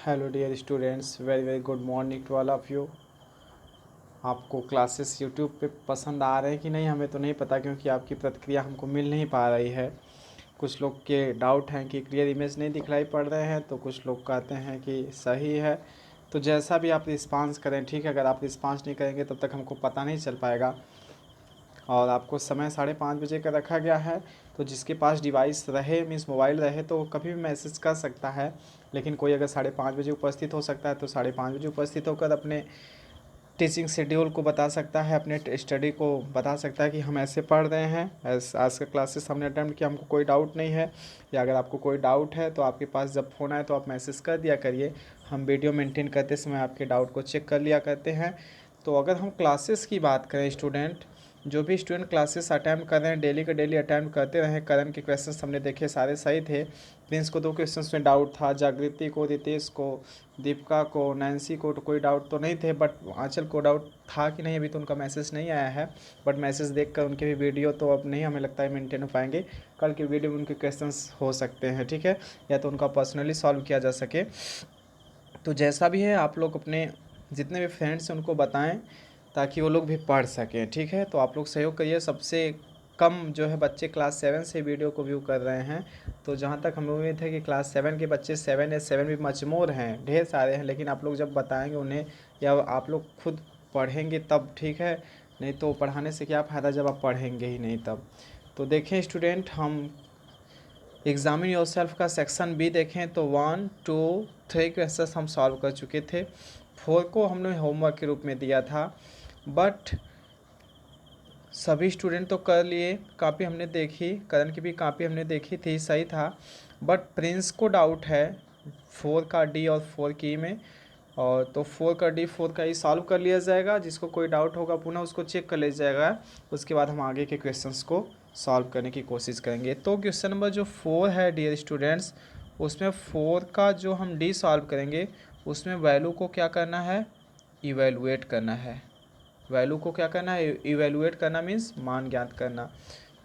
Hello dear students, very very good morning to all of you. आपको classes YouTube पे पसंद आ रहे हैं कि नहीं हमें तो नहीं पता, क्योंकि आपकी प्रतिक्रिया हमको मिल नहीं पा रही है। कुछ लोग के डाउट हैं कि क्लियर इमेज नहीं दिखलाई पड़ रहे हैं, तो कुछ लोग कहते हैं कि सही है। तो जैसा भी आप रिस्पांस करें, ठीक है। अगर आप रिस्पांस नहीं करेंगे तब तक हमको पता नहीं चल पाएगा। और आपको समय 5:30 बजे का रखा गया है, तो जिसके पास डिवाइस रहे, मीन्स मोबाइल रहे, तो कभी भी मैसेज कर सकता है। लेकिन कोई अगर 5:30 बजे उपस्थित हो सकता है तो 5:30 बजे उपस्थित होकर अपने टीचिंग शेड्यूल को बता सकता है, अपने स्टडी को बता सकता है कि हम ऐसे पढ़ रहे हैं, आज का क्लासेस हमने अटेम्प्ट किया, हमको कोई डाउट नहीं है। या अगर आपको कोई डाउट है तो आपके पास जब फ़ोन आए तो आप मैसेज कर दिया करिए। हम वीडियो मेंटेन करते समय आपके डाउट को चेक कर लिया करते हैं। तो अगर हम क्लासेस की बात करें, स्टूडेंट जो भी स्टूडेंट क्लासेस अटैम्प्ट कर रहे हैं, डेली का डेली अटैम्प्ट करते रहे। करण के क्वेश्चंस हमने देखे, सारे सही थे। प्रिंस को 2 क्वेश्चंस में डाउट था, जागृति को, रितेश को, दीपिका को, नैन्सी को तो कोई डाउट तो नहीं थे। बट आंचल को डाउट था कि नहीं, अभी तो उनका मैसेज नहीं आया है। बट मैसेज देखकर उनके भी वीडियो तो अब नहीं हमें लगता है मेंटेन हो पाएंगे। कल के वीडियो में उनके क्वेश्चंस हो सकते हैं, ठीक है, या तो उनका पर्सनली सॉल्व किया जा सके। तो जैसा भी है आप लोग अपने जितने भी फ्रेंड्स हैं उनको बताएं, ताकि वो लोग भी पढ़ सकें, ठीक है। तो आप लोग सहयोग करिए। सबसे कम जो है बच्चे क्लास 7 से वीडियो को व्यू कर रहे हैं। तो जहाँ तक हमें उम्मीद है कि क्लास 7 के बच्चे 7 भी मजमूर हैं, ढेर सारे हैं। लेकिन आप लोग जब बताएंगे उन्हें, या आप लोग खुद पढ़ेंगे तब, ठीक है। नहीं तो पढ़ाने से क्या फ़ायदा जब आप पढ़ेंगे ही नहीं तब। तो देखें स्टूडेंट, हम एग्जामिन योरसेल्फ का सेक्शन बी देखें तो 1, 2, 3 क्वेश्चन हम सॉल्व कर चुके थे। 4 को हमने होमवर्क के रूप में दिया था, बट सभी स्टूडेंट तो कर लिए। कापी हमने देखी, करण की भी कापी हमने देखी थी, सही था। बट प्रिंस को डाउट है 4 का डी और 4 की में। और तो 4 का डी 4 का ई सॉल्व कर लिया जाएगा। जिसको कोई डाउट होगा पुनः उसको चेक कर लिया जाएगा। उसके बाद हम आगे के क्वेश्चंस को सॉल्व करने की कोशिश करेंगे। तो क्वेश्चन नंबर जो 4 है डियर स्टूडेंट्स, उसमें 4 का जो हम डी सॉल्व करेंगे, उसमें वैल्यू को क्या करना है, इवेलुएट करना है। वैल्यू को क्या करना है, इवेलुएट करना मीन्स मान ज्ञात करना।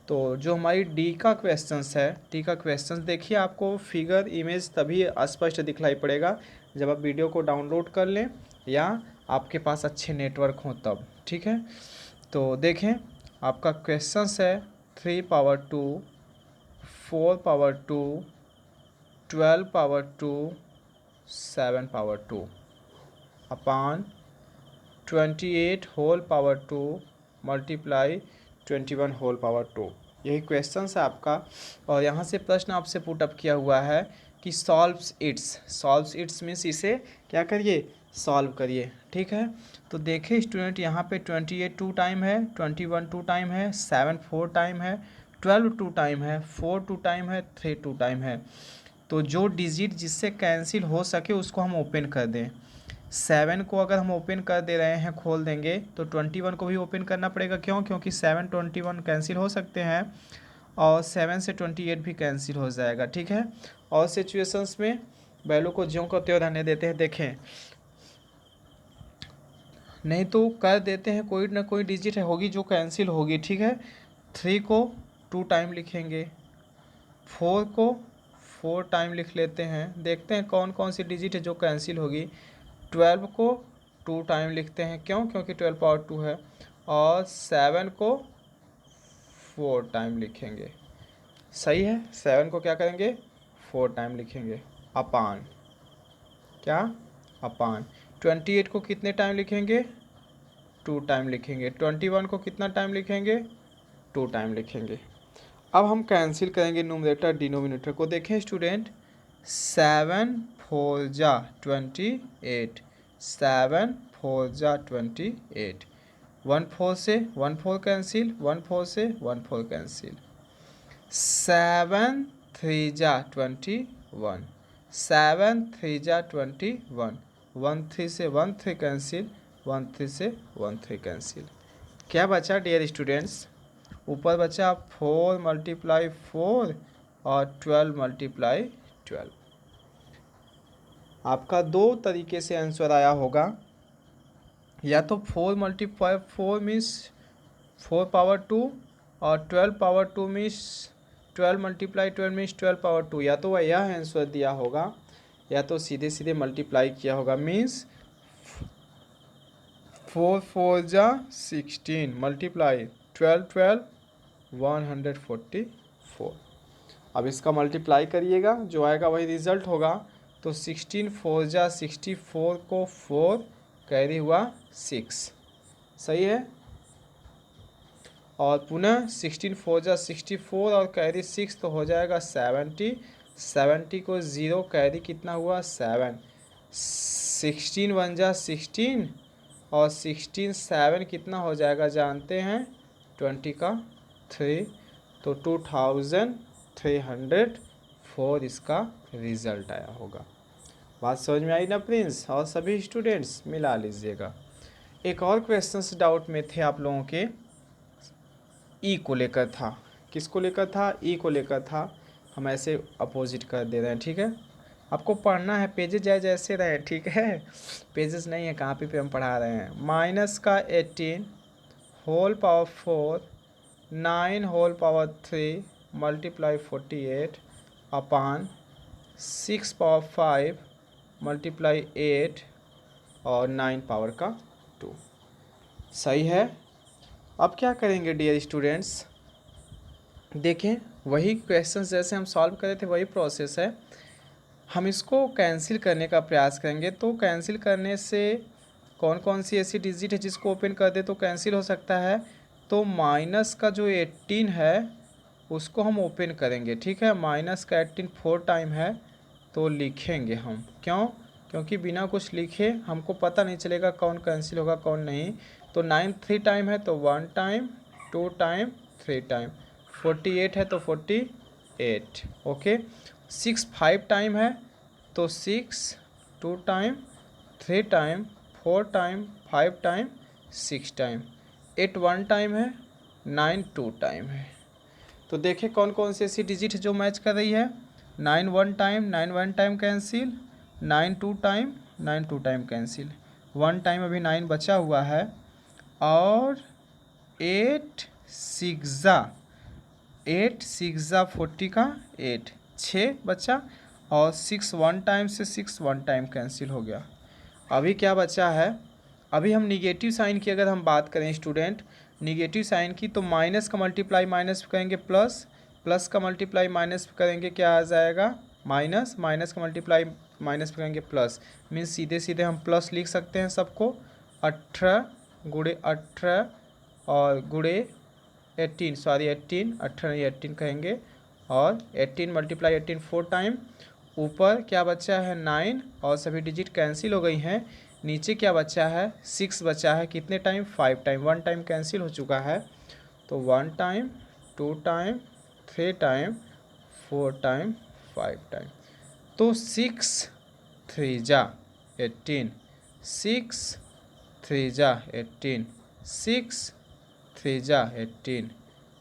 तो जो हमारी डी का क्वेश्चंस है, डी का क्वेश्चंस देखिए, आपको फिगर इमेज तभी स्पष्ट दिखलाई पड़ेगा जब आप वीडियो को डाउनलोड कर लें या आपके पास अच्छे नेटवर्क हों तब, ठीक है। तो देखें, आपका क्वेश्चंस है 3 power 2, 4 power 2, 12 power 2, 7 power 2 upon 28 whole power 2 multiply 21 whole power 2। यही क्वेश्चन है आपका। और यहाँ से प्रश्न आपसे पुटअप किया हुआ है कि सॉल्व्स इट्स मीन्स इसे क्या करिए, सॉल्व करिए, ठीक है। तो देखिए स्टूडेंट, यहाँ पे 28 2 टाइम है, 21 2 टाइम है, 7 4 टाइम है, 12 2 टाइम है, 4 2 टाइम है, 3 2 टाइम है। तो जो डिजिट जिससे कैंसिल हो सके उसको हम ओपन कर दें। 7 को अगर हम ओपन कर दे रहे हैं, खोल देंगे, तो 21 को भी ओपन करना पड़ेगा। क्यों? क्योंकि 7 21 कैंसिल हो सकते हैं, और 7 से 28 भी कैंसिल हो जाएगा, ठीक है। और सिचुएशंस में वैल्यू को ज्यों को त्यों रहने देते हैं। देखें, नहीं तो कर देते हैं, कोई ना कोई डिजिट होगी जो कैंसिल होगी, ठीक है। 3 को 2 टाइम लिखेंगे, 4 को 4 टाइम लिख लेते हैं। देखते हैं कौन कौन सी डिजिट है जो कैंसिल होगी। 12 को 2 टाइम लिखते हैं, क्यों? क्योंकि 12 पावर 2 है। और 7 को 4 टाइम लिखेंगे, सही है। 7 को क्या करेंगे, 4 टाइम लिखेंगे, अपान क्या, अपान 28 को कितने टाइम लिखेंगे, 2 टाइम लिखेंगे। 21 को कितना टाइम लिखेंगे, 2 टाइम लिखेंगे। अब हम कैंसिल करेंगे न्यूमरेटर डिनोमिनेटर को। देखें स्टूडेंट, 7 4 जा 28, 7 4 जा 28, 1 4 से 1 4 कैंसिल, 1 4 से 1 4 कैंसिल, 7 3 जा 21, 7 3 जा 21, 1 3 से 1 3 कैंसिल, 1 3 से 1 3 कैंसिल। क्या बचा डियर स्टूडेंट्स, ऊपर बचा 4 मल्टीप्लाई 4 और 12 मल्टीप्लाई 12। आपका 2 तरीके से आंसर आया होगा। या तो 4 मल्टीप्लाई 4 मीन्स 4 पावर 2, और 12 power 2 means 12 multiply 12 means 12 power 2। या तो वह यह आंसर दिया होगा या तो सीधे सीधे मल्टीप्लाई किया होगा। मीन्स 4 4 जा 16 मल्टीप्लाई 12 12 144। अब इसका मल्टीप्लाई करिएगा, जो आएगा वही रिजल्ट होगा। तो 16 4 जा 64 को 4 कैरी हुआ 6, सही है। और पुनः 16 4 जा 64 और कैरी 6 तो हो जाएगा 70। 70 को 0 कैरी कितना हुआ 7। 16 1 जा 16 और 16 7 कितना हो जाएगा जानते हैं 20 का 3। तो 2304 इसका रिजल्ट आया होगा। बात समझ में आई ना प्रिंस और सभी स्टूडेंट्स, मिला लीजिएगा। एक और क्वेश्चंस डाउट में थे आप लोगों के, ई को लेकर था। किसको लेकर था? ई को लेकर था। हम ऐसे अपोजिट कर दे रहे हैं, ठीक है। आपको पढ़ना है, पेजेस जैसे रहे, ठीक है। पेजेस नहीं है, कॉपी पे हम पढ़ा रहे हैं। माइनस का 18 whole power 4 9 whole power 3 multiply 48 upon 6 power 5 multiply 8 और 9 पावर का 2, सही है। अब क्या करेंगे डियर स्टूडेंट्स, देखें वही क्वेश्चन जैसे हम सॉल्व करे थे वही प्रोसेस है। हम इसको कैंसिल करने का प्रयास करेंगे। तो कैंसिल करने से कौन कौन सी ऐसी डिजिट है जिसको ओपन कर दे तो कैंसिल हो सकता है। तो माइनस का जो 18 है उसको हम ओपन करेंगे, ठीक है। माइनस का 18 4 टाइम है तो लिखेंगे हम, क्यों? क्योंकि बिना कुछ लिखे हमको पता नहीं चलेगा कौन कैंसिल होगा कौन नहीं। तो 9 3 टाइम है तो 1 टाइम 2 टाइम 3 टाइम। 48 है तो 48, ओके। 6 5 टाइम है तो 6 2 time 3 time 4 time 5 time 6 time. 8 1 time है 9 2 टाइम है। तो देखें कौन कौन सी ऐसी डिजिट है जो मैच कर रही है। 9 1 time 9 1 time cancel, 9 2 time 9 2 time cancel, 1 time अभी 9 बचा हुआ है, और 8 6 जा 40 का 8 6 बचा, और 6 1 टाइम से 6 1 टाइम कैंसिल हो गया। अभी क्या बचा है, अभी हम निगेटिव साइन की अगर हम बात करें स्टूडेंट, निगेटिव साइन की, तो माइनस का मल्टीप्लाई माइनस करेंगे प्लस, प्लस का मल्टीप्लाई माइनस करेंगे क्या आ जाएगा माइनस, माइनस का मल्टीप्लाई माइनस करेंगे प्लस। मीन्स सीधे सीधे हम प्लस लिख सकते हैं सबको। 18 गुणे 18 और गुणे 18 सॉरी 18 18 नहीं 18 कहेंगे, और 18 मल्टीप्लाई 18 4 टाइम। ऊपर क्या बचा है 9 और सभी डिजिट कैंसिल हो गई हैं। नीचे क्या बचा है 6 बचा है, कितने टाइम 5 टाइम। 1 टाइम कैंसिल हो चुका है, तो 1 time 2 time 3 time 4 time 5 time. तो 6 3 जा 18, 6 3 जा 18, 6 3 जा 18,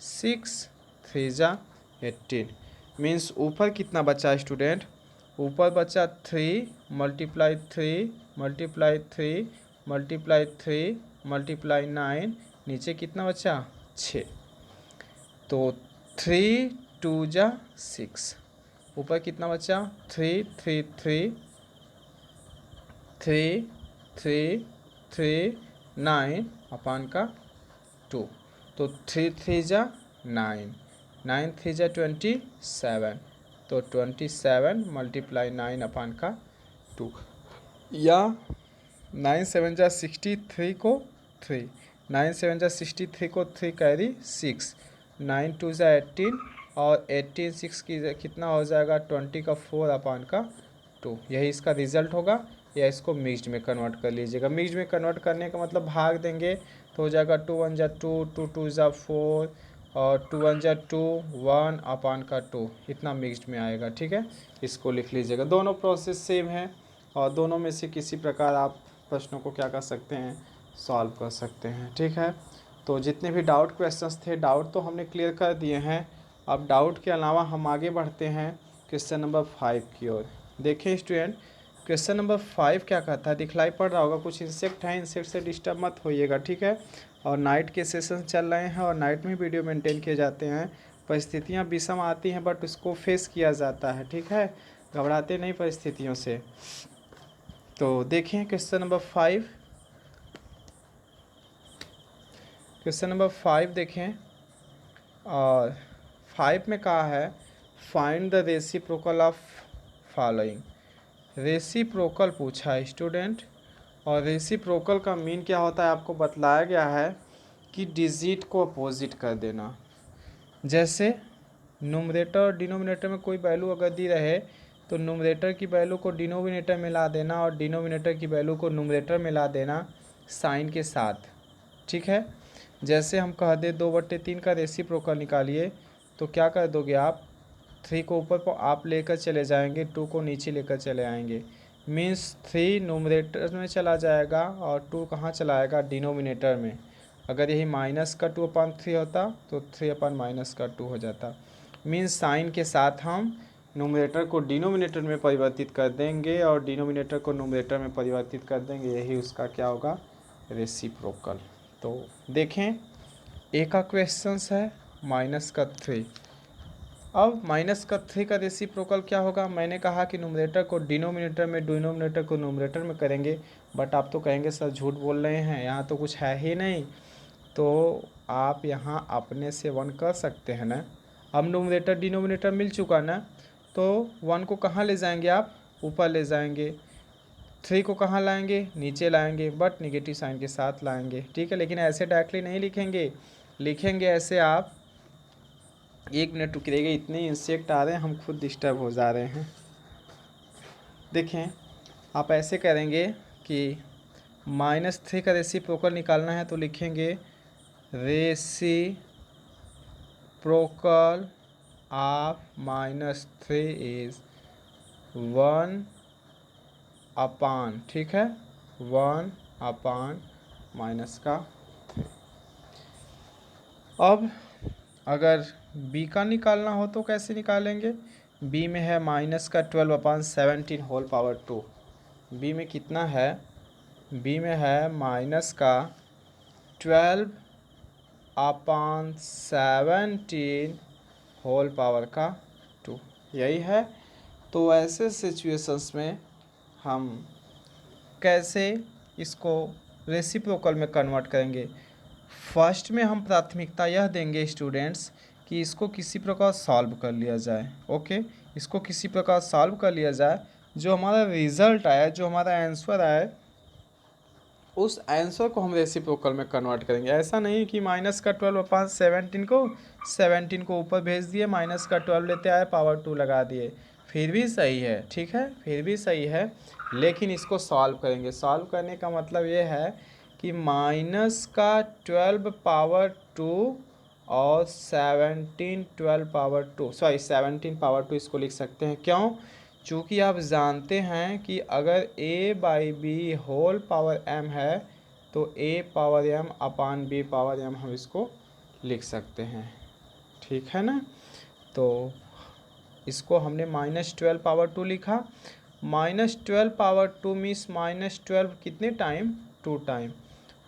6 3 जा 18। मीन्स ऊपर कितना बचा स्टूडेंट, ऊपर बचा 3 मल्टीप्लाई 3 मल्टीप्लाई 3 मल्टीप्लाई 3 मल्टीप्लाई 9, नीचे कितना बचा 6। तो 3 2 जा 6, ऊपर कितना बचा 3 3 3 3 3 3 9 अपान का 2। तो 3 3 जा 9 9 3 जा 27, तो 27 मल्टीप्लाई 9 अपान का 2, या 9 7 जा 63 को 3, 9 7 जा 63 को 3 कैरी 6, 9 2 जा 18 और 18 6 की कितना हो जाएगा 20 का 4 अपान का 2। यही इसका रिजल्ट होगा। या इसको मिक्स्ड में कन्वर्ट कर लीजिएगा। मिक्स्ड में कन्वर्ट करने का मतलब भाग देंगे तो हो जाएगा 2 1 जा 2 2 2 जा 4 और 2 1 जा 2 1 अपान का 2, इतना मिक्स्ड में आएगा, ठीक है। इसको लिख लीजिएगा। दोनों प्रोसेस सेम है और दोनों में से किसी प्रकार आप प्रश्नों को क्या कर सकते हैं सॉल्व कर सकते हैं, ठीक है। तो जितने भी डाउट क्वेश्चंस थे, डाउट तो हमने क्लियर कर दिए हैं। अब डाउट के अलावा हम आगे बढ़ते हैं क्वेश्चन नंबर 5 की ओर। देखें स्टूडेंट, क्वेश्चन नंबर 5 क्या कहता है, दिखलाई पड़ रहा होगा। कुछ इंसेक्ट है, इंसेक्ट से डिस्टर्ब मत होइएगा, ठीक है। और नाइट के सेशन चल रहे हैं और नाइट में वीडियो मेंटेन किए जाते हैं। परिस्थितियाँ विषम आती हैं बट उसको फेस किया जाता है, ठीक है। घबराते नहीं परिस्थितियों से। तो देखें क्वेश्चन नंबर 5। क्वेश्चन नंबर 5 देखें, और 5 में कहा है find the reciprocal of following. Reciprocal पूछा है स्टूडेंट, और रेसिप्रोकल का मीन क्या होता है आपको बतलाया गया है कि डिजिट को अपोजिट कर देना। जैसे न्यूमरेटर और डिनोमिनेटर में कोई वैल्यू अगर दी रहे तो न्यूमरेटर की वैल्यू को डिनोमिनेटर में ला देना और डिनोमिनेटर की वैल्यू को न्यूमरेटर में ला देना साइन के साथ, ठीक है। जैसे हम कह दे 2/3 का रेसिप्रोकल निकालिए, तो क्या कर दोगे आप, 3 को ऊपर को आप लेकर चले जाएंगे, 2 को नीचे लेकर चले आएंगे, मीन्स 3 न्यूमरेटर में चला जाएगा और 2 कहाँ चला आएगा, डिनोमिनेटर में। अगर यही -2/3 होता तो 3/-2 हो जाता। मीन्स साइन के साथ हम न्यूमरेटर को डिनोमिनेटर में परिवर्तित कर देंगे और डिनोमिनेटर को न्यूमरेटर में परिवर्तित कर देंगे, यही उसका क्या होगा, रेसिप्रोकल। तो देखें ए का क्वेश्चंस है -3। अब -3 का रेसिप्रोकल क्या होगा, मैंने कहा कि न्यूमरेटर को डिनोमिनेटर में, डिनोमिनेटर को न्यूमरेटर में करेंगे, बट आप तो कहेंगे सर झूठ बोल रहे हैं, यहाँ तो कुछ है ही नहीं। तो आप यहाँ अपने से 1 कर सकते हैं ना। अब न्यूमरेटर डिनोमिनेटर मिल चुका ना, तो 1 को कहाँ ले जाएंगे आप, ऊपर ले जाएंगे, 3 को कहाँ लाएंगे, नीचे लाएंगे, बट निगेटिव साइन के साथ लाएंगे, ठीक है। लेकिन ऐसे डायरेक्टली नहीं लिखेंगे, लिखेंगे ऐसे आप, 1 मिनट रुकिएगा, इतने इंसेक्ट आ रहे हैं हम खुद डिस्टर्ब हो जा रहे हैं। देखें आप ऐसे करेंगे कि -3 का रेसिप्रोकल निकालना है तो लिखेंगे रेसिप्रोकल ऑफ -3 इज 1/, ठीक है, 1/-3। अब अगर b का निकालना हो तो कैसे निकालेंगे, b में है -12/17 होल पावर 2। b में कितना है, b में है -12/17 होल पावर का 2, यही है। तो ऐसे सिचुएशंस में हम कैसे इसको रेसिप्रोकल में कन्वर्ट करेंगे। फर्स्ट में हम प्राथमिकता यह देंगे स्टूडेंट्स कि इसको किसी प्रकार सॉल्व कर लिया जाए। ओके, इसको किसी प्रकार सॉल्व कर लिया जाए, जो हमारा रिज़ल्ट आया, जो हमारा आंसर आए, उस आंसर को हम रेसिप्रोकल में कन्वर्ट करेंगे। ऐसा नहीं कि -12/17 को 17 को ऊपर भेज दिए, -12 लेते आए, पावर 2 लगा दिए, फिर भी सही है, ठीक है, फिर भी सही है। लेकिन इसको सॉल्व करेंगे। सॉल्व करने का मतलब ये है कि -12 पावर 2 और 17 पावर 2 इसको लिख सकते हैं। क्यों, चूँकि आप जानते हैं कि अगर a/b होल पावर m है तो a/m/b/m हम इसको लिख सकते हैं, ठीक है ना। तो इसको हमने -12 पावर 2 लिखा। -12 पावर 2 मीन्स -12 कितने टाइम, 2 टाइम,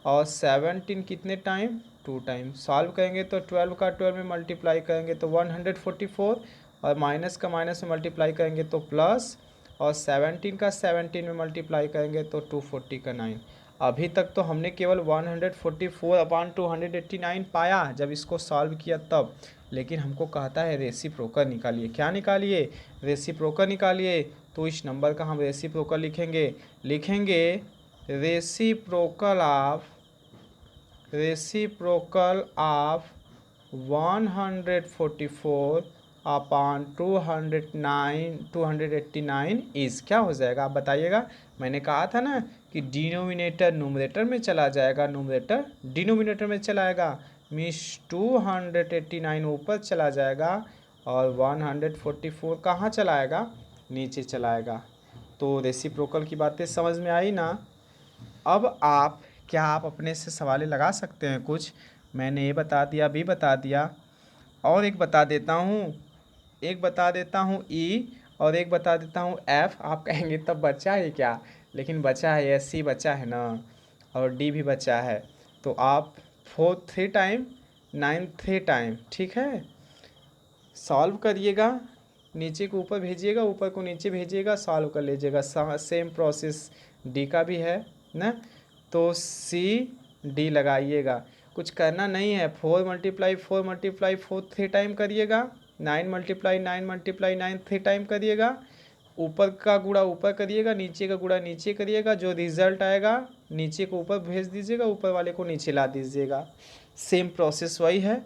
और 17 कितने टाइम, 2 टाइम। सॉल्व करेंगे तो 12 का 12 में मल्टीप्लाई करेंगे तो 144, और माइनस का माइनस में मल्टीप्लाई करेंगे तो प्लस, और 17 का 17 में मल्टीप्लाई करेंगे तो 240 का 9। अभी तक तो हमने केवल 144/289 पाया जब इसको सॉल्व किया तब, लेकिन हमको कहता है रेसिप्रोकल निकालिए। क्या निकालिए, रेसिप्रोकल निकालिए। तो इस नंबर का हम रेसिप्रोकल लिखेंगे रेसिप्रोकल ऑफ 144/289 इज़ क्या हो जाएगा, आप बताइएगा। मैंने कहा था ना कि डिनोमिनेटर न्यूमरेटर में चला जाएगा, न्यूमरेटर डिनोमिनेटर में चलाएगा, मीन्स 289 ऊपर चला जाएगा और 144 कहाँ चलाएगा, नीचे चलाएगा। तो रेसिप्रोकल की बातें समझ में आई ना। अब क्या आप अपने से सवाल लगा सकते हैं कुछ, मैंने ये बता दिया, भी बता दिया, और एक बता देता हूँ ई, और एक बता देता हूँ एफ। आप कहेंगे तब बचा है क्या, लेकिन बचा है, एस सी बचा है ना, और डी भी बचा है। तो आप 4 3 टाइम 9 3 टाइम, ठीक है, सॉल्व करिएगा। नीचे को ऊपर भेजिएगा, ऊपर को नीचे भेजिएगा, सॉल्व कर लीजिएगा। सेम प्रोसेस डी का भी है ना, तो सी डी लगाइएगा। कुछ करना नहीं है, 4 × 4 3 टाइम करिएगा, 9 × 9 3 टाइम करिएगा, ऊपर का गुणा ऊपर करिएगा, नीचे का गुणा नीचे करिएगा, जो रिजल्ट आएगा नीचे को ऊपर भेज दीजिएगा, ऊपर वाले को नीचे ला दीजिएगा। सेम प्रोसेस वही है।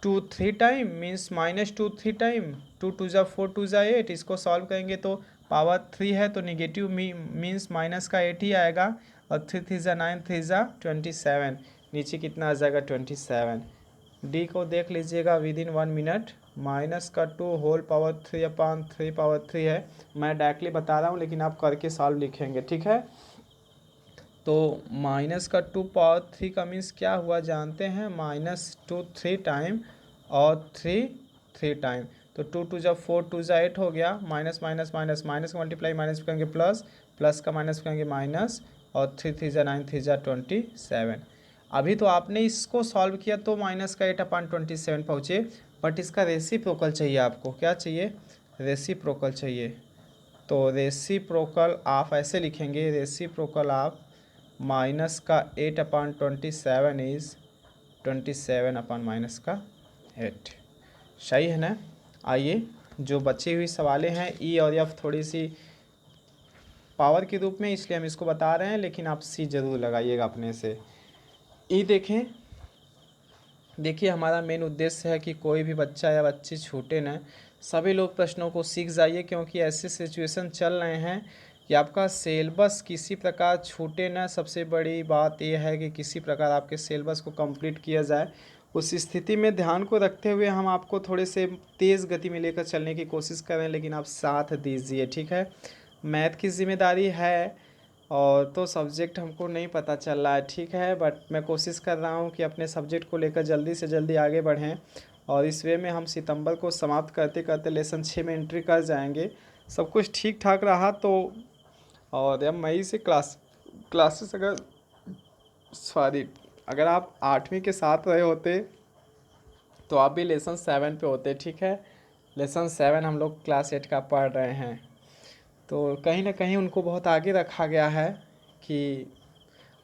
2 3 टाइम मीन्स -2 3 टाइम, 2 2 ज़ा 4 2 ज़ा 8। इसको सॉल्व करेंगे तो पावर 3 है तो निगेटिव मीन्स माइनस का 8 ही आएगा, और 3 3 ज़ा 9 3 ज़ा 27, नीचे कितना आ जाएगा 27। डी को देख लीजिएगा विदिन 1 मिनट। माइनस का 2 होल पावर 3/3 पावर 3 है, मैं डायरेक्टली बता रहा हूँ लेकिन आप करके सॉल्व लिखेंगे, ठीक है। तो माइनस का 2 पावर 3 का मीन्स क्या हुआ जानते हैं, -2 3 टाइम और 3 3 टाइम, तो 2 2 ज़ा 4 2 ज़ा 8 हो गया, माइनस माइनस माइनस माइनस का मल्टीप्लाई माइनस करेंगे प्लस, प्लस का माइनस करेंगे माइनस, और 3 3 ज़ा 9 3 ज़ा 27। अभी तो आपने इसको सॉल्व किया तो माइनस का 8/27 पहुँचे, बट इसका रेसिप्रोकल चाहिए आपको। क्या चाहिए? रेसिप्रोकल चाहिए। तो रेसिप्रोकल आप ऐसे लिखेंगे, रेसिप्रोकल आप माइनस का 8/27 इज़ 27/-8। सही है ना। आइए, जो बची हुई सवालें हैं ई और एफ थोड़ी सी पावर के रूप में, इसलिए हम इसको बता रहे हैं, लेकिन आप सी जरूर लगाइएगा अपने से। ई देखें, देखिए हमारा मेन उद्देश्य है कि कोई भी बच्चा या बच्ची छूटे ना, सभी लोग प्रश्नों को सीख जाइए, क्योंकि ऐसे सिचुएशन चल रहे हैं कि आपका सिलेबस किसी प्रकार छूटे ना। सबसे बड़ी बात यह है कि किसी प्रकार आपके सिलेबस को कंप्लीट किया जाए। उस स्थिति में ध्यान को रखते हुए हम आपको थोड़े से तेज़ गति में लेकर चलने की कोशिश करें, लेकिन आप साथ दीजिए, ठीक है। मैथ की जिम्मेदारी है, और तो सब्जेक्ट हमको नहीं पता चल रहा है, ठीक है, बट मैं कोशिश कर रहा हूँ कि अपने सब्जेक्ट को लेकर जल्दी से जल्दी आगे बढ़ें, और इस वे में हम सितंबर को समाप्त करते करते लेसन 6 में एंट्री कर जाएंगे। सब कुछ ठीक ठाक रहा तो, और अब मई से क्लासेस अगर आप 8वीं के साथ रहे होते तो आप भी लेसन 7 पे होते, ठीक है। लेसन 7 हम लोग क्लास 8 का पढ़ रहे हैं, तो कहीं ना कहीं उनको बहुत आगे रखा गया है कि,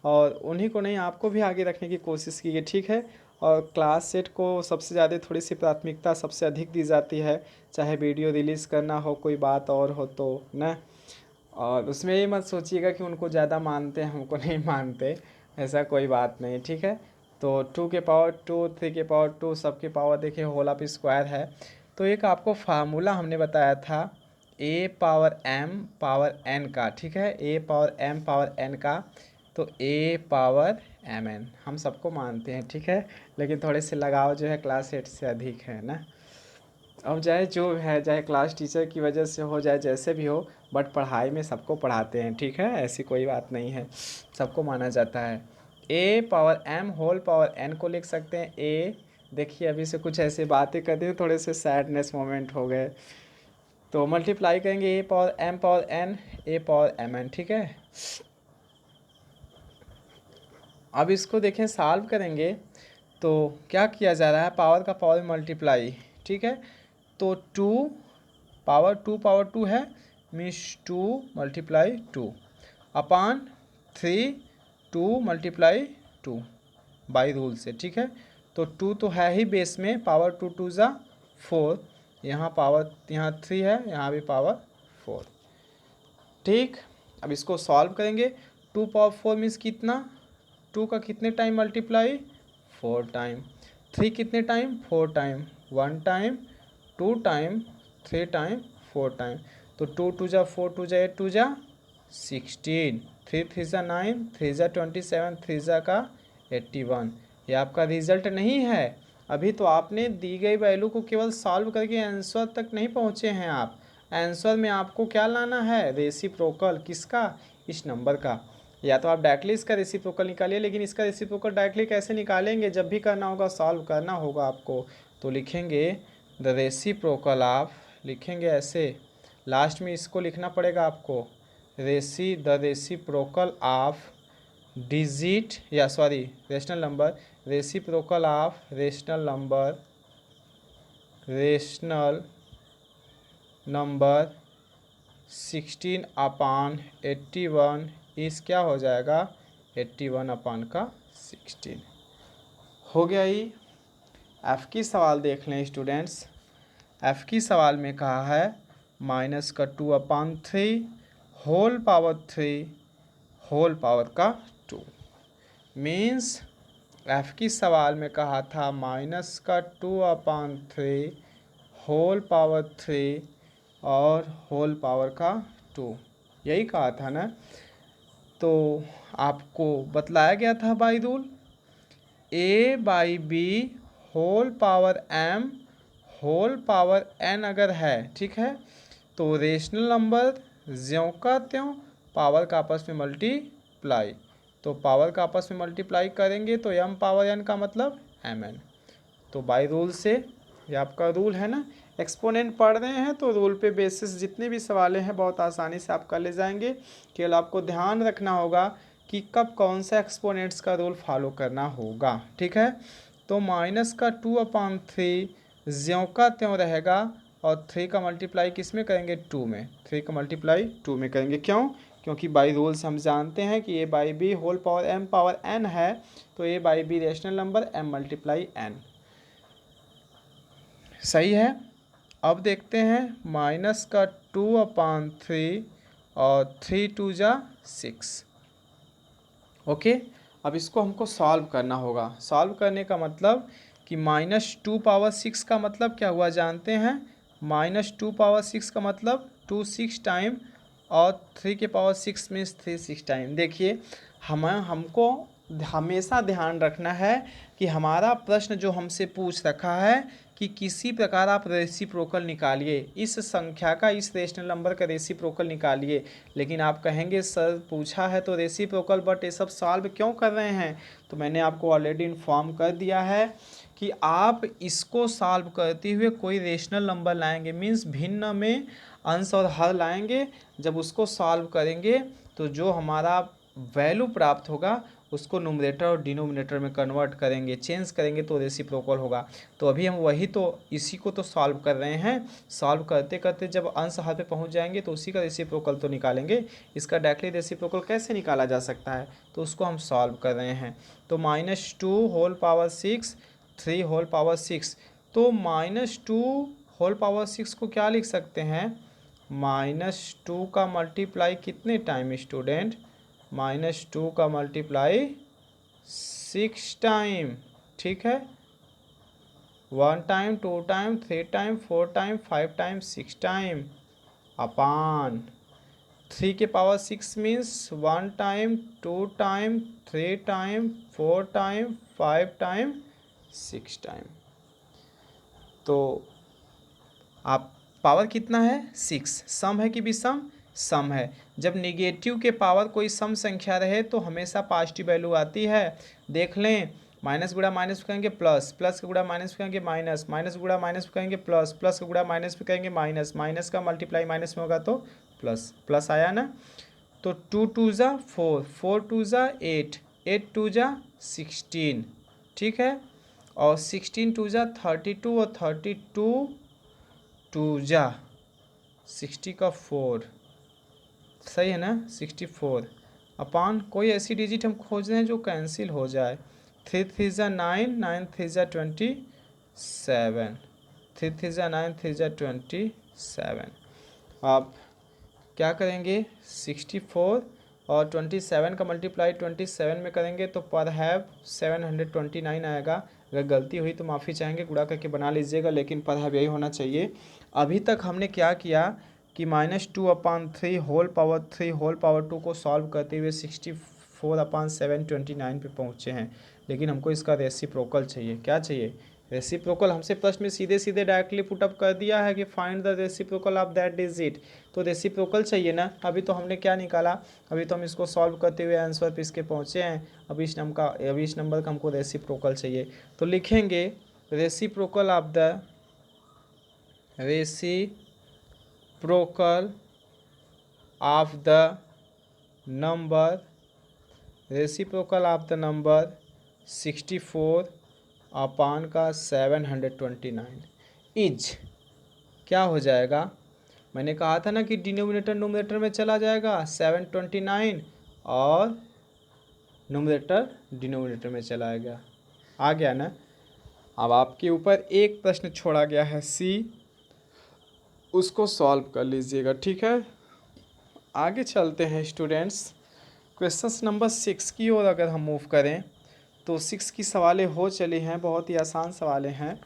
और उन्हीं को नहीं आपको भी आगे रखने की कोशिश की है, ठीक है। और क्लास सेट को सबसे ज़्यादा थोड़ी सी प्राथमिकता सबसे अधिक दी जाती है, चाहे वीडियो रिलीज़ करना हो, कोई बात और हो तो ना। और उसमें ये मत सोचिएगा कि उनको ज़्यादा मानते हैं हमको नहीं मानते, ऐसा कोई बात नहीं, ठीक है। तो 2 के पावर 2 3 के पावर 2 सबके पावर देखिए होल ऑफ स्क्वायर है। तो एक आपको फार्मूला हमने बताया था a power m power n का, ठीक है, a power m power n का, तो a पावर mn हम सबको मानते हैं, ठीक है, लेकिन थोड़े से लगाव जो है क्लास 8 से अधिक है ना। अब चाहे जो है, चाहे क्लास टीचर की वजह से हो, जाए जैसे भी हो, बट पढ़ाई में सबको पढ़ाते हैं, ठीक है, ऐसी कोई बात नहीं है, सबको माना जाता है। a power m whole power n को लिख सकते हैं a। देखिए अभी से कुछ ऐसी बातें करते हैं, थोड़े से सैडनेस मोमेंट हो गए, तो मल्टीप्लाई करेंगे a power m power n a power mn, ठीक है। अब इसको देखें, सॉल्व करेंगे तो क्या किया जा रहा है, पावर का पावर मल्टीप्लाई, ठीक है। तो 2 पावर 2 है, मीन्स 2 × 2 अपान 3 2 × 2 बाई रूल से, ठीक है। तो 2 तो है ही बेस में, पावर 2 2 ज़ा 4, यहाँ पावर, यहाँ 3 है, यहाँ भी पावर 4, ठीक। अब इसको सॉल्व करेंगे, 2 पावर 4 मीन्स कितना, 2 का कितने टाइम मल्टीप्लाई, 4 टाइम, 3 कितने time, 4 time, 1 time, 2 time, 3 time, 4 time, तो 2 2 ज़ा 4 2 ज़ा 8 2 ज़ा 16, 3 3 ज़ा 9 3 ज़ा 27 3 ज़ा का 81। ये आपका रिजल्ट नहीं है, अभी तो आपने दी गई वैल्यू को केवल सॉल्व करके आंसर तक नहीं पहुँचे हैं आप। आंसर में आपको क्या लाना है, रेसिप्रोकल, किसका, इस नंबर का। या तो आप डायरेक्टली इसका रेसिप्रोकल निकालिए, लेकिन इसका रेसिप्रोकल डायरेक्टली कैसे निकालेंगे, जब भी करना होगा सॉल्व करना होगा आपको, तो लिखेंगे द रेसिप्रोकल ऑफ, लिखेंगे ऐसे, लास्ट में इसको लिखना पड़ेगा आपको, द रेसिप्रोकल ऑफ डिजिट, या sorry rational number, reciprocal of rational number 16 अपान 81 इस क्या हो जाएगा 81 अपान का 16 हो गया। ही एफ की सवाल देख लें स्टूडेंट्स। एफ की सवाल में कहा है माइनस का 2 अपान 3 होल पावर 3 होल पावर का 2 मीन्स एफ की सवाल में कहा था माइनस का 2 अपान 3 होल पावर 3 और होल पावर का 2 यही कहा था ना। तो आपको बतलाया गया था by rule a by b whole power m whole power n अगर है, ठीक है, तो रेशनल नंबर ज्यों का त्यों पावर का आपस में मल्टीप्लाई, तो पावर का आपस में मल्टीप्लाई करेंगे तो एम पावर एन का मतलब एम एन। तो बाय रूल से, ये आपका रूल है ना, एक्सपोनेंट पढ़ रहे हैं तो रूल पे बेसिस जितने भी सवालें हैं बहुत आसानी से आप कर ले जाएंगे। केवल आपको ध्यान रखना होगा कि कब कौन सा एक्सपोनेंट्स का रूल फॉलो करना होगा, ठीक है। तो माइनस का 2 अपान 3 ज्यों का त्यों रहेगा और 3 का मल्टीप्लाई किस में करेंगे 2 में, 3 का मल्टीप्लाई 2 में करेंगे। क्यों? क्योंकि बाई रूल्स हम जानते हैं कि a by b whole power m power n है, तो a by b rational number m multiply n सही है। अब देखते हैं माइनस का 2 अपान 3 और 3 2 जा 6। ओके, अब इसको हमको सॉल्व करना होगा। सॉल्व करने का मतलब कि माइनस 2 पावर 6 का मतलब क्या हुआ जानते हैं। माइनस 2 पावर 6 का मतलब 2 6 टाइम और 3 के पावर 6 मीन्स 3 6 टाइम। देखिए हमको हमेशा ध्यान रखना है कि हमारा प्रश्न जो हमसे पूछ रखा है कि किसी प्रकार आप रेसिप्रोकल निकालिए, इस संख्या का इस रेशनल नंबर का रेसिप्रोकल निकालिए। लेकिन आप कहेंगे सर पूछा है तो रेसिप्रोकल, बट ये सब सॉल्व क्यों कर रहे हैं। तो मैंने आपको ऑलरेडी इन्फॉर्म कर दिया है कि आप इसको सॉल्व करते हुए कोई रेशनल नंबर लाएंगे, मीन्स भिन्न में अंश और हर लाएंगे। जब उसको सॉल्व करेंगे तो जो हमारा वैल्यू प्राप्त होगा उसको न्यूमरेटर और डिनोमिनेटर में कन्वर्ट करेंगे, चेंज करेंगे तो रेसिप्रोकल होगा। तो अभी हम वही तो इसी को तो सॉल्व कर रहे हैं। सॉल्व करते करते जब अंश हर पे पहुंच जाएंगे तो उसी का रेसिप्रोकल तो निकालेंगे। इसका डायरेक्टली रेसिप्रोकल कैसे निकाला जा सकता है, तो उसको हम सॉल्व कर रहे हैं। तो minus 2 whole power 6 3 whole power 6, तो माइनस 2 होल पावर 6 को क्या लिख सकते हैं, माइनस 2 का मल्टीप्लाई कितने टाइम स्टूडेंट, माइनस 2 का मल्टीप्लाई 6 टाइम, ठीक है, 1 time 2 time 3 time 4 time 5 time 6 time upon 3 के power 6 means 1 time 2 time 3 time 4 time 5 time 6 time. तो आप पावर कितना है 6, सम है कि विषम, सम है। जब निगेटिव के पावर कोई सम संख्या रहे तो हमेशा पॉजिटिव वैल्यू आती है। देख लें, माइनस गुड़ा माइनस करेंगे प्लस, प्लस का गुड़ा माइनस करेंगे माइनस, माइनस गुड़ा माइनस करेंगे प्लस, प्लस का गुड़ा माइनस पे करेंगे माइनस, माइनस का मल्टीप्लाई माइनस में होगा तो प्लस, प्लस आया ना। तो 2 2 जा 4, 4 2 जा 8, 8 2 जा 16, ठीक है, और 16 2 जा 32 और 32 2 जा 60 का 4, सही है ना, 64 अपान कोई ऐसी डिजिट हम खोज रहे हैं जो कैंसिल हो जाए। 3 3 जा 9, 9 3 जा 27, 3 3 जा 9 3 जा 27। आप क्या करेंगे 64 और 27 का मल्टीप्लाई 27 में करेंगे तो पर हैव 729 आएगा। अगर गलती हुई तो माफ़ी चाहेंगे, गुणा करके बना लीजिएगा, लेकिन पर हैव यही होना चाहिए। अभी तक हमने क्या किया कि माइनस 2 अपान 3 होल पावर 3 होल पावर 2 को सॉल्व करते हुए 64 अपान 729 पे पहुँचे हैं। लेकिन हमको इसका रेसिप्रोकल चाहिए। क्या चाहिए, रेसिप्रोकल। हमसे प्रश्न में सीधे सीधे डायरेक्टली पुटअप कर दिया है कि find the reciprocal of that digit, तो रेसिप्रोकल चाहिए ना। अभी तो हमने क्या निकाला, अभी तो हम इसको सॉल्व करते हुए आंसर पे इसके पहुँचे हैं। अभी इस नंबर का हमको रेसिप्रोकल चाहिए। तो लिखेंगे reciprocal of the reciprocal of the number, reciprocal of the number 64 अपान का 729 इज क्या हो जाएगा मैंने कहा था ना कि डिनोमिनेटर न्यूमरेटर में चला जाएगा, 729 और न्यूमरेटर डिनोमिनेटर में चला गया, आ गया ना। अब आपके ऊपर एक प्रश्न छोड़ा गया है सी, उसको सॉल्व कर लीजिएगा, ठीक है। आगे चलते हैं स्टूडेंट्स, क्वेश्चन नंबर 6 की ओर अगर हम मूव करें तो 6 की सवालें हो चली हैं, बहुत ही आसान सवालें हैं।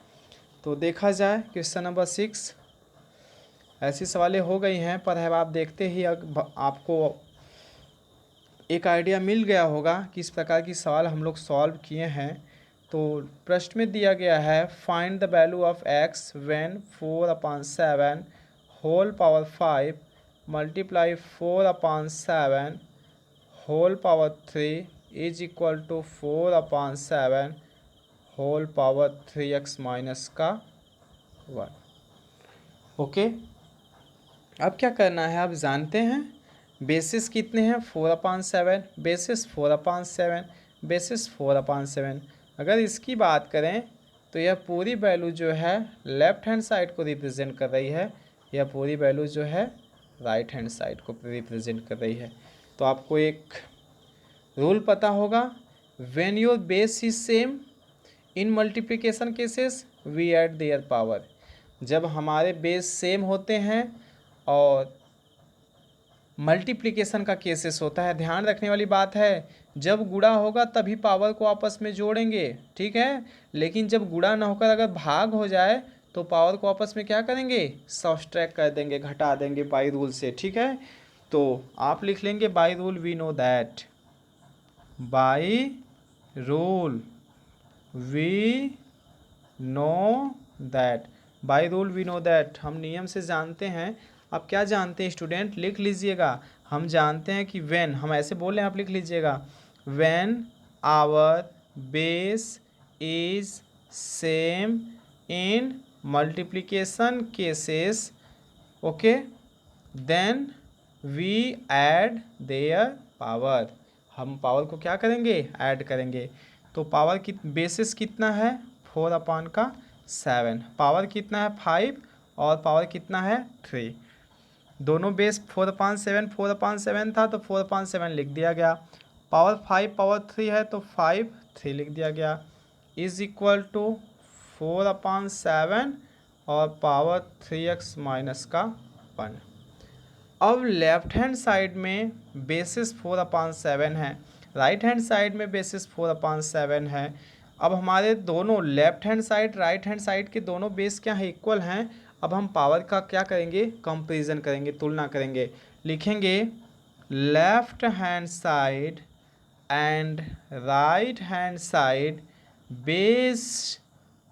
तो देखा जाए क्वेश्चन नंबर 6, ऐसी सवालें हो गई हैं, पर अब आप देखते ही आपको एक आइडिया मिल गया होगा कि इस प्रकार की सवाल हम लोग सॉल्व किए हैं। तो प्रश्न में दिया गया है find the value of x when 4/7 whole power 5 multiply 4/7 whole power 3 is equal to 4/7 whole power 3x minus का 1। ओके, अब क्या करना है, आप जानते हैं बेसिस कितने हैं, 4/7, बेसिस 4/7, बेसिस 4/7। अगर इसकी बात करें तो यह पूरी वैल्यू जो है लेफ्ट हैंड साइड को रिप्रेजेंट कर रही है, यह पूरी वैल्यू जो है राइट हैंड साइड को रिप्रेजेंट कर रही है। तो आपको एक रूल पता होगा, when your base is same in multiplication cases we add their power. जब हमारे बेस सेम होते हैं और मल्टीप्लिकेशन का केसेस होता है, ध्यान रखने वाली बात है, जब गुणा होगा तभी पावर को आपस में जोड़ेंगे, ठीक है। लेकिन जब गुणा ना होकर अगर भाग हो जाए तो पावर को आपस में क्या करेंगे, सब्ट्रैक्ट कर देंगे, घटा देंगे बाई रूल से, ठीक है। तो आप लिख लेंगे by rule we know that, by rule we know that, by rule we know that, हम नियम से जानते हैं। आप क्या जानते हैं स्टूडेंट, लिख लीजिएगा। हम जानते हैं कि व्हेन, हम ऐसे बोल रहे हैं, आप लिख लीजिएगा, when our base is same in multiplication cases, okay, then we add their power. हम पावर को क्या करेंगे, ऐड करेंगे। तो पावर की बेसिस कितना है, 4/7, पावर कितना है 5 और पावर कितना है 3। दोनों बेस 4/7 था तो 4/7 लिख दिया गया, पावर 5 पावर 3 है तो 5 3 लिख दिया गया, इज इक्वल टू 4/7 और पावर 3x माइनस का 1। अब लेफ्ट हैंड साइड में बेसिस 4/7 है, राइट हैंड साइड में बेसिस 4/7 है। अब हमारे दोनों left hand side right hand side के दोनों बेस क्या है, इक्वल हैं। अब हम पावर का क्या करेंगे, कंपैरिजन करेंगे, तुलना करेंगे। लिखेंगे left hand side and right hand side base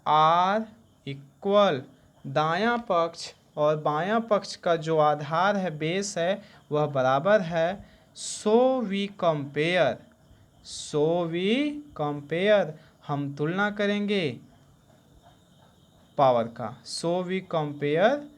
are equal. दायां पक्ष और बायां पक्ष का जो आधार है, बेस है, वह बराबर है। सो वी कंपेयर, हम तुलना करेंगे पावर का, सो वी कंपेयर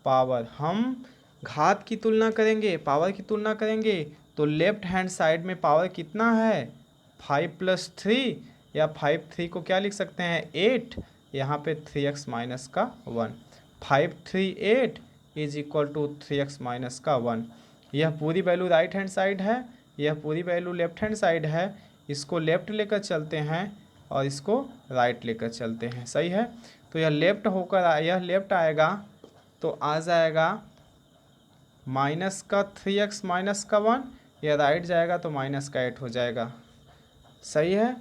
पावर, हम घात की तुलना करेंगे, पावर की तुलना करेंगे। तो लेफ्ट हैंड साइड में पावर कितना है, 5 + 3, या 5 3 को क्या लिख सकते हैं 8, यहाँ पे 3x माइनस का 1, 5 3 8 is equal to 3x minus का 1। यह पूरी वैल्यू राइट हैंड साइड है, यह पूरी वैल्यू लेफ्ट हैंड साइड है। इसको लेफ्ट लेकर चलते हैं और इसको राइट लेकर चलते हैं, सही है। तो यह लेफ्ट होकर यह लेफ्ट आएगा तो आ जाएगा माइनस का 3x माइनस का 1, यह राइट जाएगा तो माइनस का 8 हो जाएगा, सही है।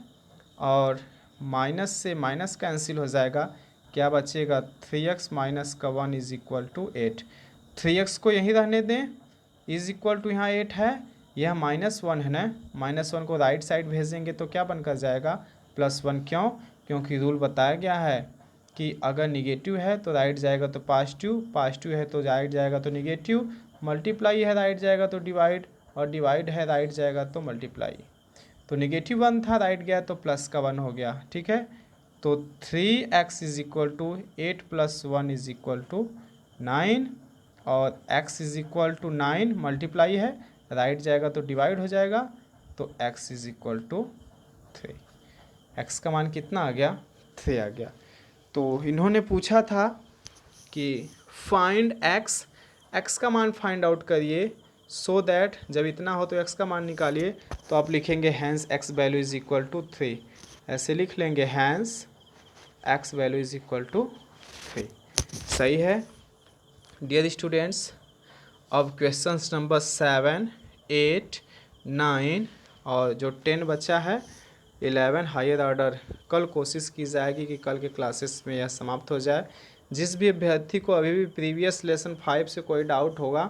और माइनस से माइनस कैंसिल हो जाएगा, क्या बचेगा 3x माइनस का 1 इज इक्वल टू 8। 3x को यहीं रहने दें, इज इक्वल टू यहाँ 8 है, यह -1 है ना, -1 को राइट साइड भेजेंगे तो क्या बनकर जाएगा +1। क्यों, क्योंकि रूल बताया गया है कि अगर निगेटिव है तो राइट जाएगा तो पॉजिटिव, पॉजिटिव है तो राइट जाएगा तो निगेटिव, मल्टीप्लाई है राइट जाएगा तो डिवाइड, और डिवाइड है राइट जाएगा तो मल्टीप्लाई। तो -1 था, राइट गया तो +1 हो गया, ठीक है। तो 3x is equal to 8 + 1 is equal to 9, और x is equal to 9, multiply है राइट जाएगा तो डिवाइड हो जाएगा, तो x is equal to 3। x का मान कितना आ गया, 3 आ गया। तो इन्होंने पूछा था कि फाइंड x x का मान फाइंड आउट करिए, सो दैट जब इतना हो तो x का मान निकालिए। तो आप लिखेंगे hence x value is equal to 3, ऐसे लिख लेंगे hence x value is equal to 3। सही है डियर स्टूडेंट्स। अब क्वेश्चंस नंबर 7, 8, 9 और जो 10 बचा है 11 हायर ऑर्डर, कल कोशिश की जाएगी कि कल के क्लासेस में यह समाप्त हो जाए। जिस भी अभ्यर्थी को अभी भी प्रीवियस लेसन 5 से कोई डाउट होगा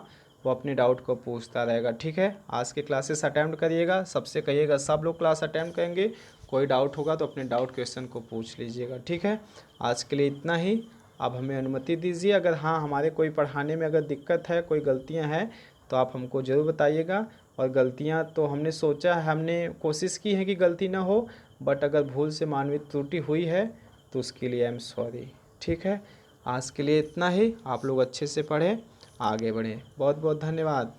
वो अपने डाउट को पूछता रहेगा, ठीक है। आज के क्लासेस अटैम्प्ट करिएगा, सबसे कहिएगा सब लोग क्लास अटैम्प्ट करेंगे, कोई डाउट होगा तो अपने डाउट क्वेश्चन को पूछ लीजिएगा, ठीक है। आज के लिए इतना ही। अब हमें अनुमति दीजिए, अगर हाँ हमारे कोई पढ़ाने में अगर दिक्कत है, कोई गलतियाँ हैं तो आप हमको ज़रूर बताइएगा। और गलतियाँ तो हमने सोचा है, हमने कोशिश की है कि गलती ना हो, बट अगर भूल से मानवीय त्रुटि हुई है तो उसके लिए आई एम सॉरी, ठीक है। आज के लिए इतना ही। आप लोग अच्छे से पढ़ें, आगे बढ़ें। बहुत बहुत धन्यवाद।